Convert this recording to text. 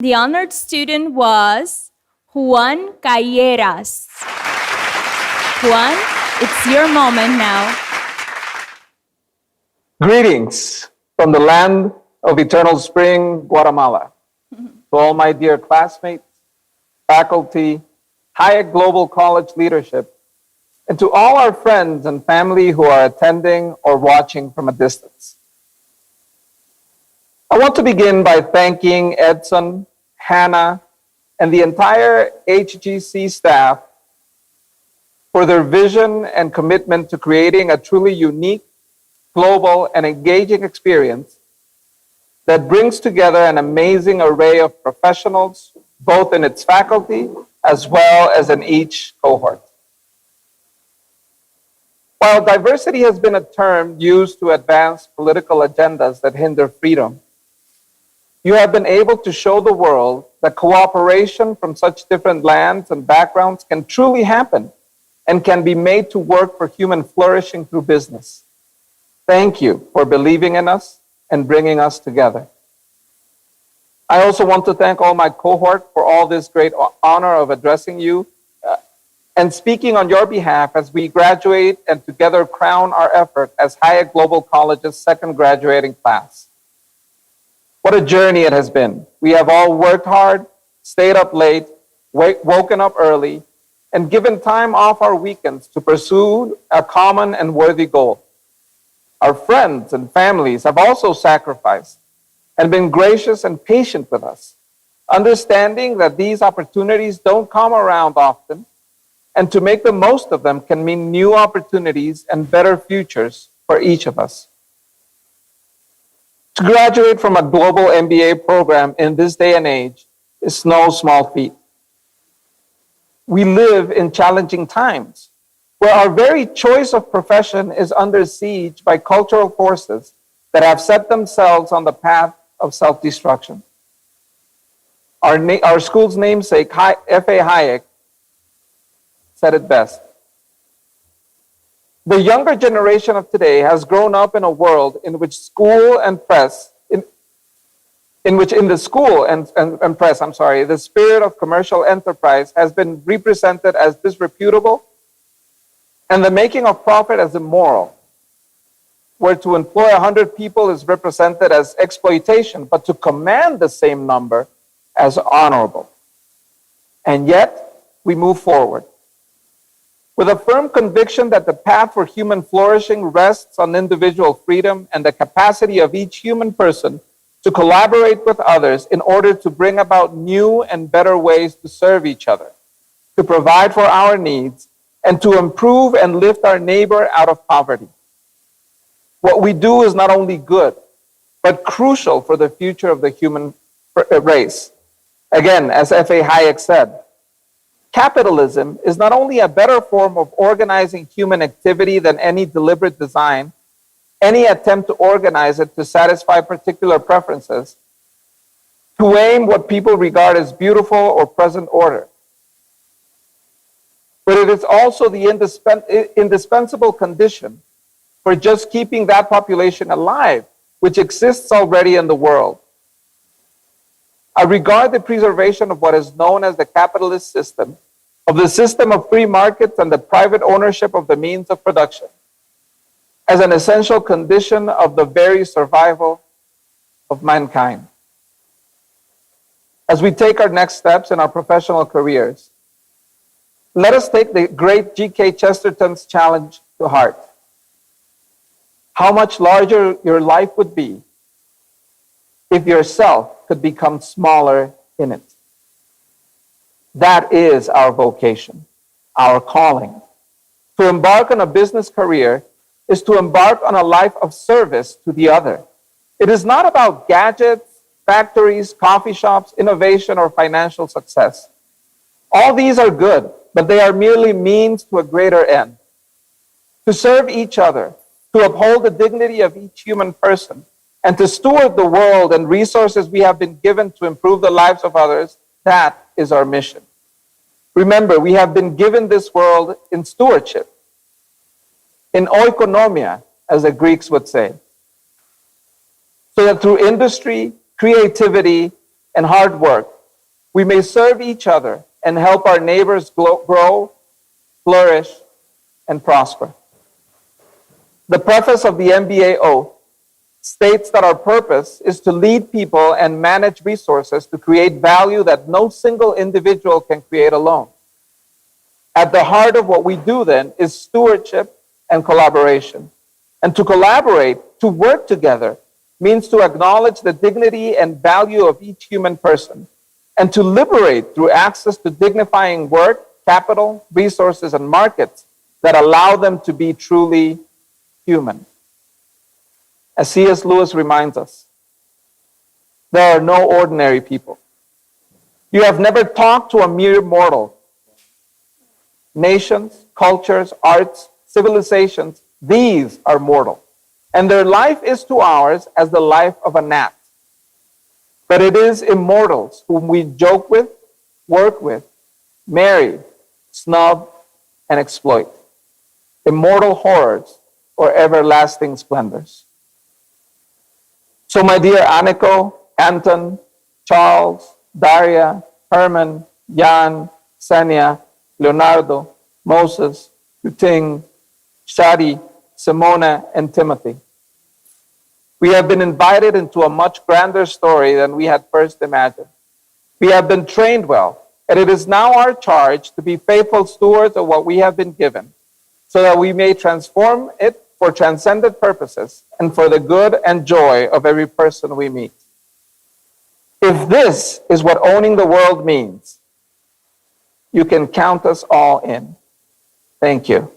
The honored student was Juan Calejas. Juan, it's your moment now. Greetings from the land of eternal spring, Guatemala. To all my dear classmates, faculty, Hayek Global College leadership, and to all our friends and family who are attending or watching from a distance. I want to begin by thanking Edson, Hannah, and the entire HGC staff for their vision and commitment to creating a truly unique, global, and engaging experience that brings together an amazing array of professionals, both in its faculty as well as in each cohort. While diversity has been a term used to advance political agendas that hinder freedom, you have been able to show the world that cooperation from such different lands and backgrounds can truly happen and can be made to work for human flourishing through business. Thank you for believing in us and bringing us together. I also want to thank all my cohort for all this great honor of addressing you and speaking on your behalf as we graduate and together crown our effort as Hayek Global College's second graduating class. What a journey it has been. We have all worked hard, stayed up late, woken up early, and given time off our weekends to pursue a common and worthy goal. Our friends and families have also sacrificed and been gracious and patient with us, understanding that these opportunities don't come around often, and to make the most of them can mean new opportunities and better futures for each of us. To graduate from a global MBA program in this day and age is no small feat. We live in challenging times where our very choice of profession is under siege by cultural forces that have set themselves on the path of self-destruction. Our school's namesake, F.A. Hayek, said it best. The younger generation of today has grown up in a world in which school and press, the spirit of commercial enterprise has been represented as disreputable and the making of profit as immoral, where to employ 100 people is represented as exploitation, but to command the same number as honorable. And yet, we move forward with a firm conviction that the path for human flourishing rests on individual freedom and the capacity of each human person to collaborate with others in order to bring about new and better ways to serve each other, to provide for our needs, and to improve and lift our neighbor out of poverty. What we do is not only good, but crucial for the future of the human race. Again, as F.A. Hayek said, capitalism is not only a better form of organizing human activity than any deliberate design, any attempt to organize it to satisfy particular preferences, to aim what people regard as beautiful or present order. But it is also the indispensable condition for just keeping that population alive, which exists already in the world. I regard the preservation of what is known as the capitalist system, of the system of free markets and the private ownership of the means of production, as an essential condition of the very survival of mankind. As we take our next steps in our professional careers, let us take the great G.K. Chesterton's challenge to heart. How much larger your life would be if yourself could become smaller in it. That is our vocation, our calling. To embark on a business career is to embark on a life of service to the other. It is not about gadgets, factories, coffee shops, innovation, or financial success. All these are good, but they are merely means to a greater end. To serve each other, to uphold the dignity of each human person, and to steward the world and resources we have been given to improve the lives of others, that is our mission. Remember, we have been given this world in stewardship, in oikonomia, as the Greeks would say, so that through industry, creativity, and hard work, we may serve each other and help our neighbors grow, flourish, and prosper. The preface of the MBA oath states that our purpose is to lead people and manage resources to create value that no single individual can create alone. At the heart of what we do then is stewardship and collaboration. And to collaborate, to work together, means to acknowledge the dignity and value of each human person, and to liberate through access to dignifying work, capital, resources, and markets that allow them to be truly human. As C.S. Lewis reminds us, there are no ordinary people. You have never talked to a mere mortal. Nations, cultures, arts, civilizations, these are mortal. And their life is to ours as the life of a gnat. But it is immortals whom we joke with, work with, marry, snub, and exploit. Immortal horrors or everlasting splendors. So my dear Aniko, Anton, Charles, Daria, Herman, Jan, Senia, Leonardo, Moses, Yuting, Shadi, Simona, and Timothy. We have been invited into a much grander story than we had first imagined. We have been trained well, and it is now our charge to be faithful stewards of what we have been given, so that we may transform it for transcendent purposes and for the good and joy of every person we meet. If this is what owning the world means, you can count us all in. Thank you.